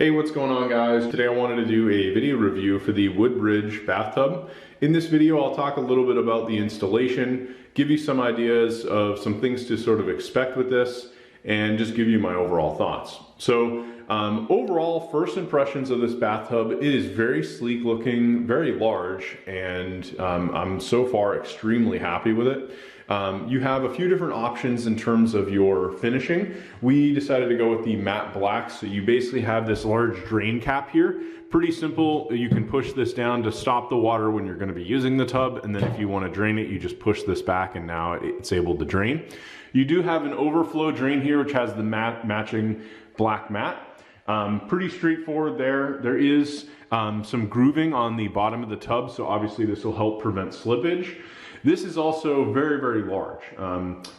Hey, what's going on, guys? Today I wanted to do a video review for the WOODBRIDGE bathtub. In this video, I'll talk a little bit about the installation, give you some ideas of some things to sort of expect with this, and just give you my overall thoughts. So overall, first impressions of this bathtub, it is very sleek looking, very large, and I'm so far extremely happy with it. You have a few different options in terms of your finishing. We decided to go with the matte black, so you basically have this large drain cap here. Pretty simple. You can push this down to stop the water when you're going to be using the tub, and then if you want to drain it, you just push this back and now it's able to drain. You do have an overflow drain here, which has the matching black mat. Pretty straightforward there. There is some grooving on the bottom of the tub, so obviously this will help prevent slippage. This is also very, very large.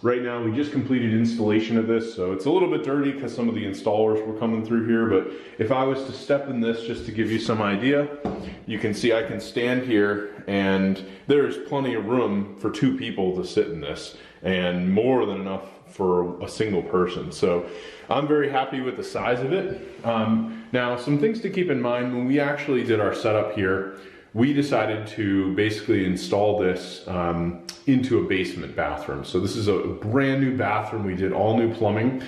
Right now we just completed installation of this, so it's a little bit dirty because some of the installers were coming through here, but if I was to step in this just to give you some idea, you can see I can stand here and there's plenty of room for two people to sit in this and more than enough for a single person. So I'm very happy with the size of it. Now, some things to keep in mind when we actually did our setup here, we decided to basically install this into a basement bathroom. So this is a brand new bathroom. We did all new plumbing.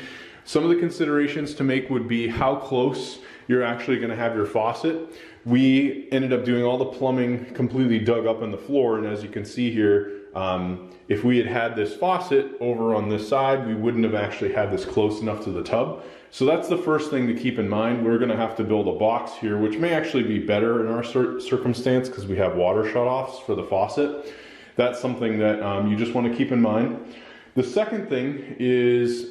Some of the considerations to make would be how close you're actually gonna have your faucet. We ended up doing all the plumbing completely dug up in the floor, and as you can see here, if we had had this faucet over on this side, we wouldn't have actually had this close enough to the tub. So that's the first thing to keep in mind. We're gonna have to build a box here, which may actually be better in our circumstance because we have water shutoffs for the faucet. That's something that you just wanna keep in mind. The second thing is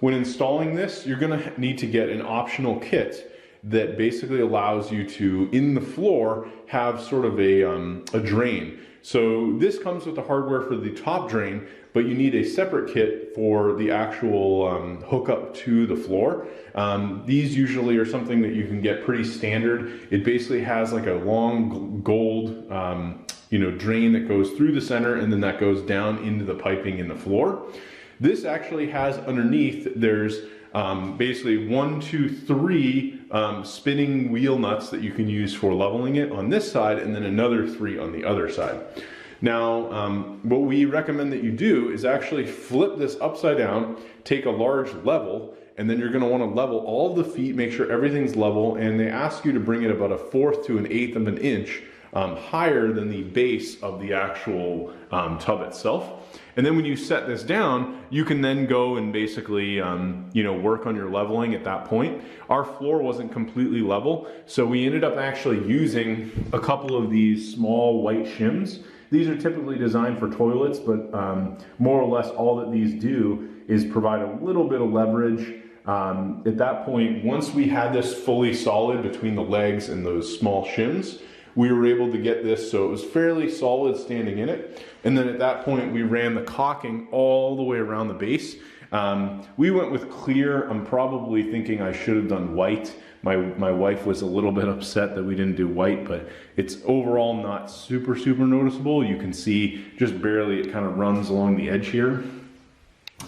when installing this, you're gonna need to get an optional kit that basically allows you to, in the floor, have sort of a drain. So this comes with the hardware for the top drain, but you need a separate kit for the actual hookup to the floor. These usually are something that you can get pretty standard. It basically has like a long gold drain that goes through the center and then that goes down into the piping in the floor. This actually has underneath, there's basically 1, 2, 3 spinning wheel nuts that you can use for leveling it on this side, and then another 3 on the other side. Now, what we recommend that you do is actually flip this upside down, take a large level, and then you're gonna wanna level all of the feet, make sure everything's level, and they ask you to bring it about 1/4 to 1/8 of an inch higher than the base of the actual tub itself. And then when you set this down, you can then go and basically work on your leveling at that point. Our floor wasn't completely level, so we ended up actually using a couple of these small white shims. These are typically designed for toilets, but more or less all that these do is provide a little bit of leverage. At that point, once we had this fully solid between the legs and those small shims, we were able to get this so it was fairly solid standing in it. And then at that point, we ran the caulking all the way around the base. We went with clear. I'm probably thinking I should have done white. My wife was a little bit upset that we didn't do white, but it's overall not super noticeable. You can see just barely, it kind of runs along the edge here.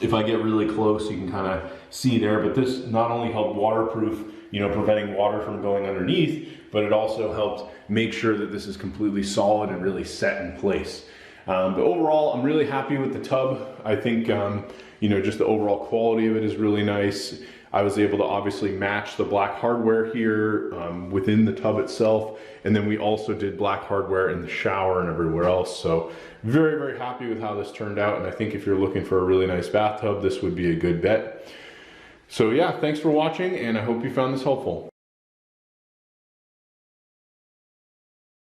If I get really close, you can kind of see there, but this not only helped waterproof, preventing water from going underneath, but it also helped make sure that this is completely solid and really set in place. But overall, I'm really happy with the tub. I think, just the overall quality of it is really nice. I was able to obviously match the black hardware here within the tub itself. And then we also did black hardware in the shower and everywhere else. So very, very happy with how this turned out. And I think if you're looking for a really nice bathtub, this would be a good bet. So yeah, thanks for watching, and I hope you found this helpful.